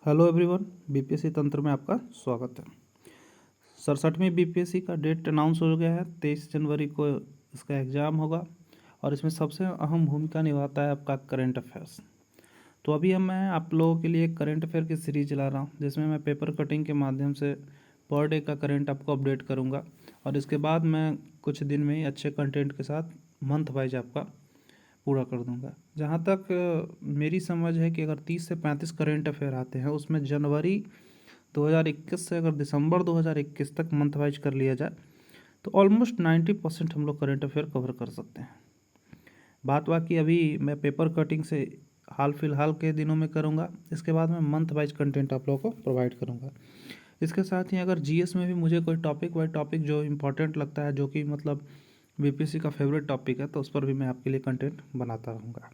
Hello everyone, BPSC तंत्र में आपका स्वागत है। 67वीं बीपीएससी का डेट अनाउंस हो गया है। 23 जनवरी को इसका एग्ज़ाम होगा और इसमें सबसे अहम भूमिका निभाता है आपका करंट अफेयर्स। तो अभी मैं आप लोगों के लिए करंट अफेयर की सीरीज चला रहा हूँ, जिसमें मैं पेपर कटिंग के माध्यम से पर डे का करंट आपको अपडेट करूँगा और इसके बाद मैं कुछ दिन में ही अच्छे कंटेंट के साथ मंथ वाइज आपका पूरा कर दूंगा। जहाँ तक मेरी समझ है कि अगर 30 से 35 करेंट अफेयर आते हैं, उसमें जनवरी 2021 से अगर दिसंबर 2021 तक मंथ वाइज कर लिया जाए तो ऑलमोस्ट 90% हम लोग करेंट अफेयर कवर कर सकते हैं। बात बाकी अभी मैं पेपर कटिंग से हाल फिलहाल के दिनों में करूँगा, इसके बाद मैं मंथ वाइज कंटेंट आप लोगों को प्रोवाइड करूँगा। इसके साथ ही अगर जीएस में भी मुझे कोई टॉपिक बाई टॉपिक जो इम्पोर्टेंट लगता है, जो कि मतलब बीपीएससी का फेवरेट टॉपिक है, तो उस पर भी मैं आपके लिए कंटेंट बनाता रहूँगा।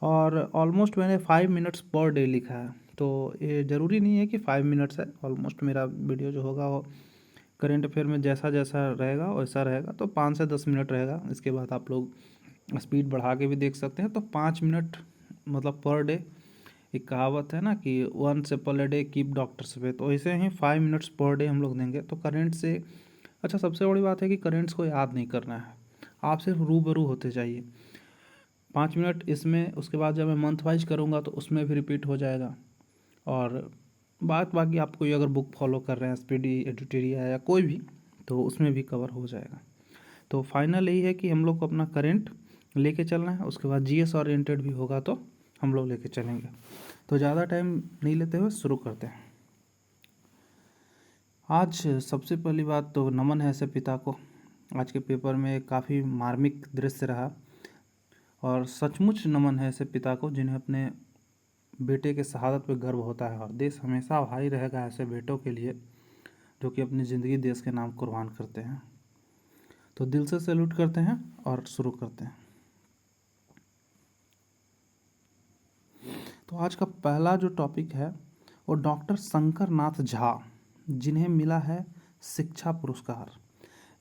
और ऑलमोस्ट मैंने 5 मिनट्स पर डे लिखा है, तो ये ज़रूरी नहीं है कि 5 मिनट्स है। ऑलमोस्ट मेरा वीडियो जो होगा वो करेंट अफेयर में जैसा जैसा रहेगा वैसा रहेगा, तो 5 से 10 मिनट रहेगा। इसके बाद आप लोग स्पीड बढ़ा के भी देख सकते हैं। तो 5 मिनट मतलब पर डे, एक कहावत है ना कि 1 Apple a day keep doctors away, तो ऐसे ही 5 मिनट्स पर डे हम लोग देंगे। तो करेंट से अच्छा, सबसे बड़ी बात है कि करेंट्स को याद नहीं करना है, आप सिर्फ रूबरू होते जाइए। 5 मिनट इसमें, उसके बाद जब मैं मंथ वाइज करूँगा तो उसमें भी रिपीट हो जाएगा। और बात बाकी आप कोई अगर बुक फॉलो कर रहे हैं, स्पीडी एडिटोरिया या कोई भी, तो उसमें भी कवर हो जाएगा। तो फाइनल यही है कि हम लोग को अपना करंट लेके चलना है। उसके बाद जीएस ओरिएंटेड भी होगा तो हम लोग लेके चलेंगे। तो ज़्यादा टाइम नहीं लेते हुए शुरू करते हैं। आज सबसे पहली बात तो नमन है ऐसे पिता को। आज के पेपर में काफ़ी मार्मिक दृश्य रहा और सचमुच नमन है ऐसे पिता को जिन्हें अपने बेटे के शहादत पर गर्व होता है। और देश हमेशा भारी रहेगा ऐसे बेटों के लिए जो कि अपनी ज़िंदगी देश के नाम कुर्बान करते हैं। तो दिल से सैल्यूट करते हैं और शुरू करते हैं। तो आज का पहला जो टॉपिक है वो डॉक्टर शंकर नाथ झा, जिन्हें मिला है शिक्षा पुरस्कार।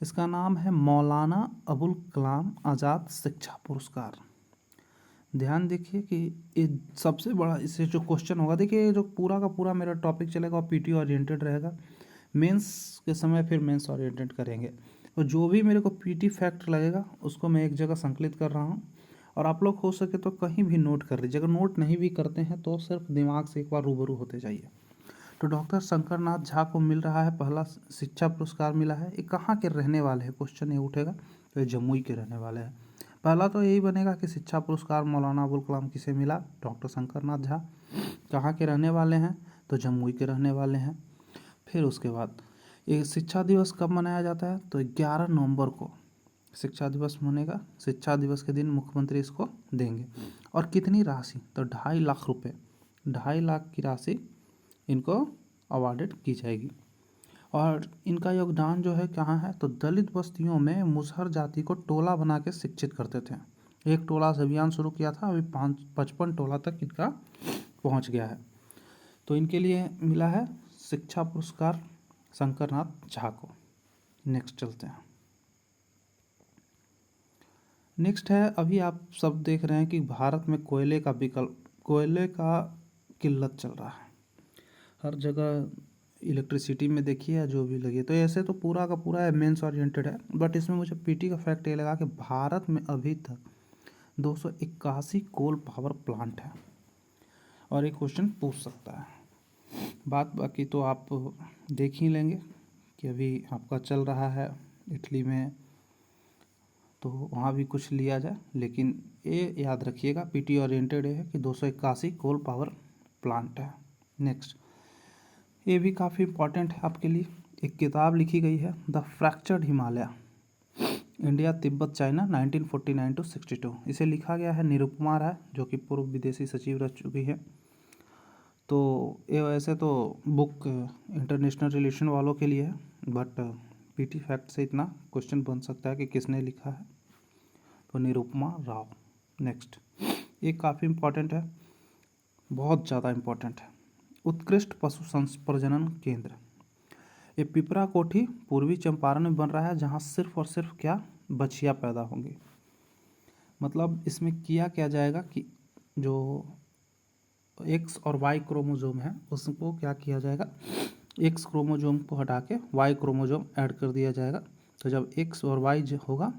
इसका नाम है मौलाना अबुल कलाम आज़ाद शिक्षा पुरस्कार। ध्यान देखिए कि ये सबसे बड़ा इससे जो क्वेश्चन होगा, देखिए जो पूरा का पूरा मेरा टॉपिक चलेगा वो पीटी ओरिएंटेड रहेगा। मेंस के समय फिर मेंस ओरिएंटेड करेंगे। और जो भी मेरे को पीटी फैक्ट लगेगा उसको मैं एक जगह संकलित कर रहा हूँ और आप लोग हो सके तो कहीं भी नोट कर लीजिए। अगर नोट नहीं भी करते हैं तो सिर्फ दिमाग से एक बार रूबरू होते जाइए। तो डॉक्टर शंकर नाथ झा को मिल रहा है पहला शिक्षा पुरस्कार मिला है। ये कहाँ के रहने वाले हैं, क्वेश्चन ये उठेगा। तो ये जमुई के रहने वाले हैं। पहला तो यही बनेगा कि शिक्षा पुरस्कार मौलाना अबुल कलाम किसे मिला, डॉक्टर शंकर नाथ झा। कहाँ के रहने वाले हैं, तो जमुई के रहने वाले हैं। फिर उसके बाद ये शिक्षा दिवस कब मनाया जाता है, तो 11 नवंबर को शिक्षा दिवस मनेगा। शिक्षा दिवस के दिन मुख्यमंत्री इसको देंगे। और कितनी राशि, तो 2.5 लाख रुपये, 2.5 लाख की राशि इनको अवार्डेड की जाएगी। और इनका योगदान जो है कहाँ है, तो दलित बस्तियों में मुसहर जाति को टोला बना के शिक्षित करते थे। एक टोला से अभियान शुरू किया था, अभी 55 टोला तक इनका पहुंच गया है। तो इनके लिए मिला है शिक्षा पुरस्कार शंकरनाथ झा को। नेक्स्ट चलते हैं। नेक्स्ट है, अभी आप सब देख रहे हैं कि भारत में कोयले का किल्लत चल रहा है। हर जगह इलेक्ट्रिसिटी में देखिए या जो भी लगी, तो ऐसे तो पूरा का पूरा है मेंस ओरिएंटेड है। बट इसमें मुझे पीटी का फैक्ट ये लगा कि भारत में अभी तक 281 कोल पावर प्लांट है और एक क्वेश्चन पूछ सकता है। बात बाकी तो आप देख ही लेंगे कि अभी आपका चल रहा है इटली में, तो वहाँ भी कुछ लिया जाए। लेकिन ये याद रखिएगा पीटी ओरिएंटेड है कि 281 कोल पावर प्लांट है। नेक्स्ट, ये भी काफ़ी इम्पॉर्टेंट है आपके लिए। एक किताब लिखी गई है the fractured Himalaya, India Tibet China 1949 to 62। इसे लिखा गया है निरुपमा राय, जो कि पूर्व विदेशी सचिव रह चुकी है। तो ये वैसे तो बुक इंटरनेशनल रिलेशन वालों के लिए है, बट पीटी फैक्ट से इतना क्वेश्चन बन सकता है कि किसने लिखा है, तो निरुपमा राव। नेक्स्ट, ये काफ़ी इम्पॉर्टेंट है, बहुत ज़्यादा इम्पॉर्टेंट है। उत्कृष्ट पशु प्रजनन केंद्र, ये पिपरा कोठी पूर्वी चंपारण में बन रहा है, जहाँ सिर्फ और सिर्फ क्या, बछिया पैदा होंगी। मतलब इसमें किया क्या जाएगा कि जो एक्स और वाई क्रोमोजोम है उसको क्या किया जाएगा, एक्स क्रोमोजोम को हटा के वाई क्रोमोजोम ऐड कर दिया जाएगा। तो जब एक्स और वाई होगा,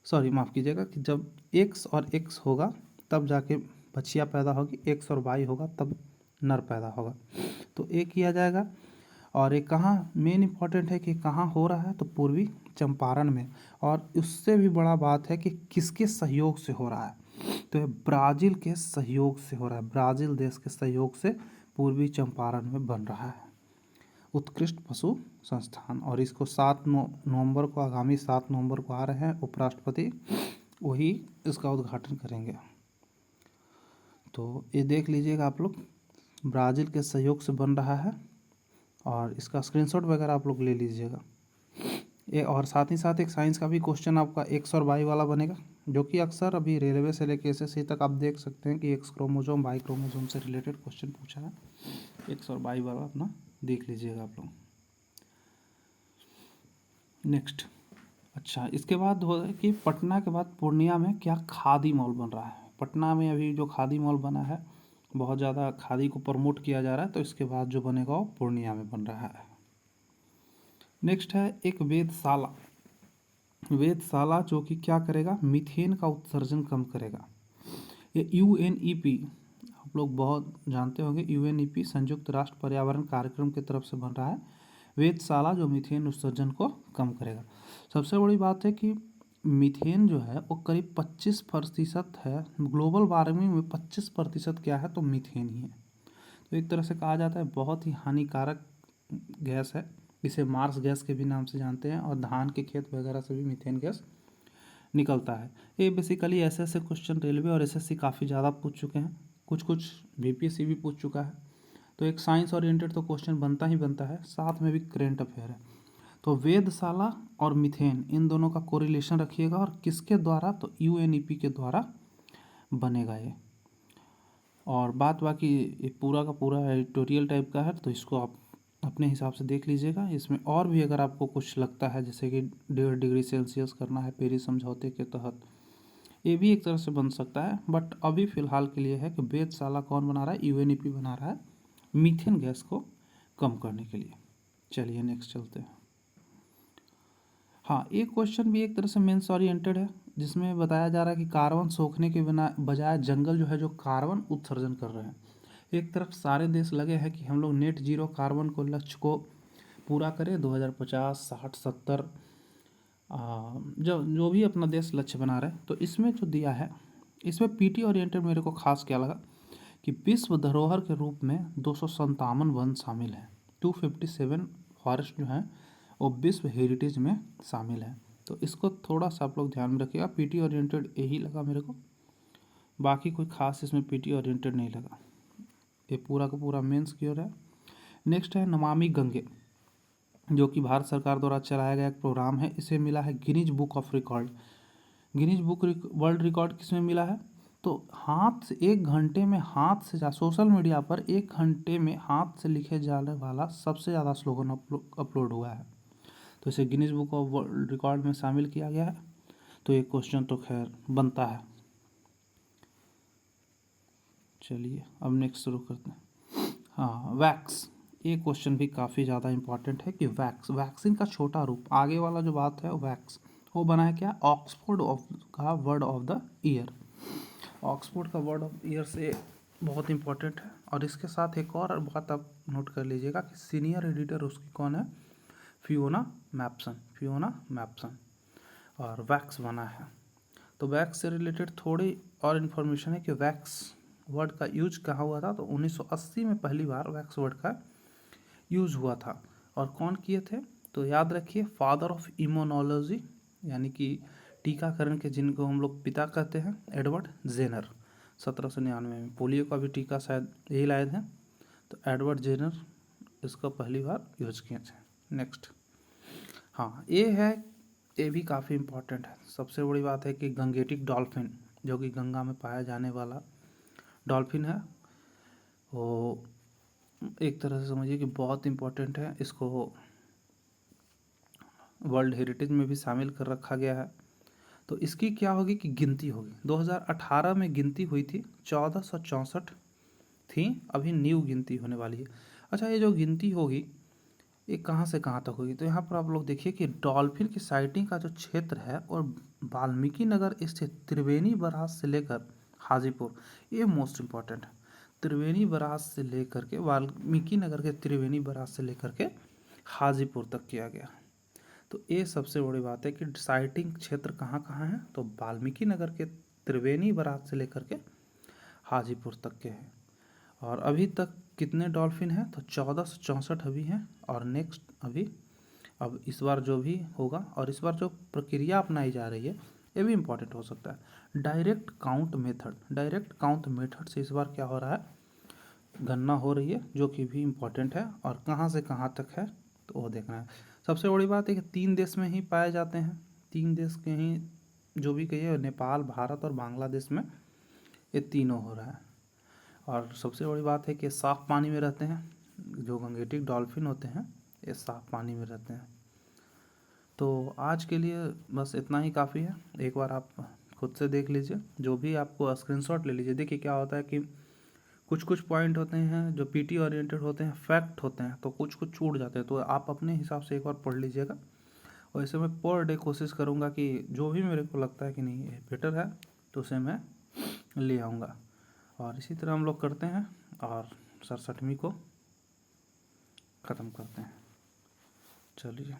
सॉरी माफ़ कीजिएगा, कि जब एक्स और एक्स होगा तब जाके बच्चियाँ पैदा होगी, एक्स और वाई होगा तब नर पैदा होगा। तो ये किया जाएगा। और ये कहाँ मेन इम्पॉर्टेंट है कि कहाँ हो रहा है, तो पूर्वी चंपारण में। और उससे भी बड़ा बात है कि किसके सहयोग से हो रहा है, तो ये ब्राज़ील के सहयोग से हो रहा है। ब्राज़ील देश के सहयोग से पूर्वी चंपारण में बन रहा है उत्कृष्ट पशु संस्थान। और इसको 7 नवंबर को, आगामी 7 नवंबर को आ रहे हैं उपराष्ट्रपति, वही इसका उद्घाटन करेंगे। तो ये देख लीजिएगा आप लोग, ब्राज़ील के सहयोग से बन रहा है और इसका स्क्रीनशॉट वगैरह आप लोग ले लीजिएगा ये। और साथ ही साथ एक साइंस का भी क्वेश्चन आपका एक्स और वाई वाला बनेगा, जो कि अक्सर अभी रेलवे से लेकर एसएससी तक आप देख सकते हैं कि एक्स क्रोमोजोम वाई क्रोमोजोम से रिलेटेड क्वेश्चन पूछा है। एक्स और वाई वाला अपना देख लीजिएगा आप लोग। नेक्स्ट, अच्छा इसके बाद हो है कि पटना के बाद पूर्णिया में क्या खादी मॉल बन रहा है। पटना में अभी जो खादी मॉल बना है, बहुत ज़्यादा खादी को प्रमोट किया जा रहा है, तो इसके बाद जो बनेगा वो पूर्णिया में बन रहा है। नेक्स्ट है एक वेधशाला। वेधशाला जो कि क्या करेगा, मीथेन का उत्सर्जन कम करेगा। ये यूएनईपी, आप लोग बहुत जानते होंगे, यूएनईपी संयुक्त राष्ट्र पर्यावरण कार्यक्रम की तरफ से बन रहा है वेधशाला, जो मीथेन उत्सर्जन को कम करेगा। सबसे बड़ी बात है कि मीथेन जो है वो करीब 25% है, ग्लोबल वार्मिंग में 25% क्या है, तो मीथेन ही है। तो एक तरह से कहा जाता है बहुत ही हानिकारक गैस है, इसे मार्स गैस के भी नाम से जानते हैं। और धान के खेत वगैरह से भी मीथेन गैस निकलता है। ये बेसिकली ऐसे ऐसे क्वेश्चन रेलवे और एसएससी काफ़ी ज़्यादा पूछ चुके हैं, कुछ कुछ बीपीएससी भी पूछ चुका है। तो एक साइंस ओरिएंटेड तो क्वेश्चन बनता ही बनता है, साथ में भी करेंट अफेयर है। तो वेधशाला और मीथेन इन दोनों का कोरिलेशन रखिएगा, और किसके द्वारा, तो यूएनईपी के द्वारा बनेगा ये। और बात बाकी ये पूरा का पूरा एडिटोरियल टाइप का है, तो इसको आप अपने हिसाब से देख लीजिएगा। इसमें और भी अगर आपको कुछ लगता है, जैसे कि 1.5 डिग्री सेल्सियस करना है पेरिस समझौते के तहत, ये भी एक तरह से बन सकता है। बट अभी फ़िलहाल के लिए है कि वेधशाला कौन बना रहा है, यूएनईपी बना रहा है मीथेन गैस को कम करने के लिए। चलिए नेक्स्ट चलते हैं। हाँ, एक क्वेश्चन भी एक तरह से मेंस ओरिएंटेड है, जिसमें बताया जा रहा है कि कार्बन सोखने के बिना बजाय जंगल जो है जो कार्बन उत्सर्जन कर रहे हैं। एक तरफ सारे देश लगे हैं कि हम लोग नेट जीरो कार्बन को लक्ष्य को पूरा करें 2050, 60, 70, जो भी अपना देश लक्ष्य बना रहे हैं। तो इसमें जो दिया है, इसमें पीटी ओरिएंटेड मेरे को खास क्या लगा कि विश्व धरोहर के रूप में 257 वन शामिल है, 257 फॉरेस्ट जो है वो विश्व हेरिटेज में शामिल है। तो इसको थोड़ा सा आप लोग ध्यान में रखिएगा, पीटी ओरिएंटेड यही लगा मेरे को, बाकी कोई खास इसमें पीटी ओरिएंटेड नहीं लगा। ये पूरा का पूरा मेंस की ओर है। नेक्स्ट है नमामि गंगे, जो कि भारत सरकार द्वारा चलाया गया एक प्रोग्राम है। इसे मिला है Guinness book of record. Guinness book world record किसमें मिला है, तो हाथ से 1 घंटे में हाथ से सोशल मीडिया पर 1 घंटे में हाथ से लिखे जाने वाला सबसे ज़्यादा स्लोगन अपलोड हुआ है। तो इसे Guinness book of world record में शामिल किया गया है। तो ये क्वेश्चन तो खैर बनता है। चलिए अब नेक्स्ट शुरू करते हैं। हाँ, वैक्स, ये क्वेश्चन भी काफ़ी ज़्यादा इंपॉर्टेंट है कि वैक्सीन का छोटा रूप, आगे वाला जो बात है वैक्स, वो बना है क्या, ऑक्सफोर्ड का word of the year. Oxford का वर्ड ऑफ ईयर से बहुत इंपॉर्टेंट है। और इसके साथ एक और बात आप नोट कर लीजिएगा कि सीनियर एडिटर उसकी कौन है, फियोना मैप्सन। और वैक्स बना है। तो वैक्स से रिलेटेड थोड़ी और इन्फॉर्मेशन है कि वैक्स वर्ड का यूज कहाँ हुआ था, तो 1980 में पहली बार वैक्स वर्ड का यूज हुआ था। और कौन किए थे, तो याद रखिए फादर ऑफ इम्यूनोलॉजी, यानी कि टीकाकरण के जिनको हम लोग पिता कहते हैं, एडवर्ड जेनर। 1799 में पोलियो का भी टीका शायद यही लाए थे, तो एडवर्ड जेनर इसको पहली बार यूज किए थे। नेक्स्ट, हाँ ये भी काफ़ी इम्पोर्टेंट है। सबसे बड़ी बात है कि गंगेटिक डॉल्फिन, जो कि गंगा में पाया जाने वाला डॉल्फिन है, वो एक तरह से समझिए कि बहुत इम्पोर्टेंट है। इसको वर्ल्ड हेरिटेज में भी शामिल कर रखा गया है। तो इसकी क्या होगी कि गिनती होगी। 2018 में गिनती हुई थी, 1464 थी, अभी न्यू गिनती होने वाली है। अच्छा, ये जो गिनती होगी ये कहाँ से कहाँ तक होगी, तो यहाँ पर आप लोग देखिए कि डॉल्फिन की साइटिंग का जो क्षेत्र है और वाल्मीकि नगर स्थित त्रिवेणी बराज से लेकर हाजीपुर, ये मोस्ट इम्पॉर्टेंट है। त्रिवेणी बराज से लेकर के वाल्मीकि नगर के त्रिवेणी बराज से लेकर के हाजीपुर तक किया गया। तो ये सबसे बड़ी बात है कि साइटिंग क्षेत्र कहाँ कहाँ है, तो वाल्मीकि नगर के त्रिवेणी बराज से लेकर के हाजीपुर तक के हैं। और अभी तक कितने डॉल्फिन हैं, तो 1464 अभी हैं। और नेक्स्ट अब इस बार जो भी होगा, और इस बार जो प्रक्रिया अपनाई जा रही है ये भी इम्पॉर्टेंट हो सकता है। डायरेक्ट काउंट मेथड से इस बार क्या हो रहा है, गणना हो रही है, जो कि भी इम्पॉर्टेंट है। और कहाँ से कहाँ तक है तो वो देखना है। सबसे बड़ी बात है कि 3 देश में ही पाए जाते हैं, 3 देश के ही जो भी कहिए, नेपाल, भारत और बांग्लादेश में ये तीनों हो रहा है। और सबसे बड़ी बात है कि साफ़ पानी में रहते हैं, जो गंगेटिक डॉल्फिन होते हैं ये साफ़ पानी में रहते हैं। तो आज के लिए बस इतना ही काफ़ी है। एक बार आप खुद से देख लीजिए, जो भी आपको स्क्रीनशॉट ले लीजिए। देखिए क्या होता है कि कुछ कुछ पॉइंट होते हैं जो पीटी ओरिएंटेड होते हैं, फैक्ट होते हैं, तो कुछ कुछ छूट जाते हैं, तो आप अपने हिसाब से एक बार पढ़ लीजिएगा। और इसे मैं पर डे कोशिश करूँगा कि जो भी मेरे को लगता है कि नहीं ये बेटर है तो उसे मैं ले आऊँगा। और इसी तरह हम लोग करते हैं और 67वीं को ख़त्म करते हैं। चलिए।